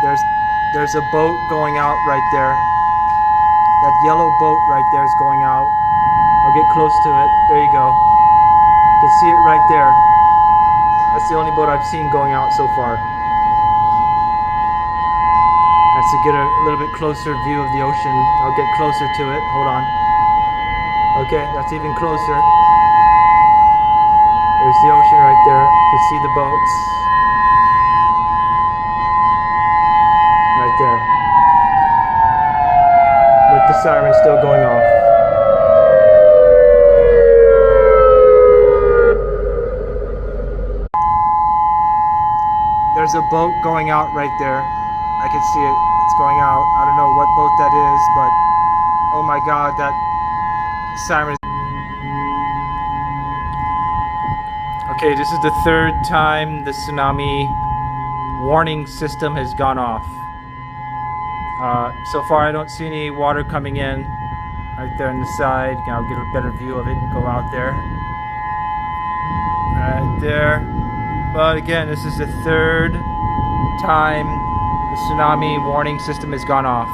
There's a boat going out right there. That yellow boat right there is going out. I'll get close to it. There you go. You can see it right there. That's the only boat I've seen going out so far. That's to get a little bit closer view of the ocean. I'll get closer to it. Hold on. Okay, that's even closer. There's the ocean right there. You can see the boats. Right there. With the siren still going off. There's a boat going out right there. I can see it. It's going out. I don't know what boat that is, but oh my god, that siren. Okay, this is the third time the tsunami warning system has gone off. So far I don't see any water coming in right there on the side. I'll get a better view of it and go out there. Right there. But again, this is the third time the tsunami warning system has gone off.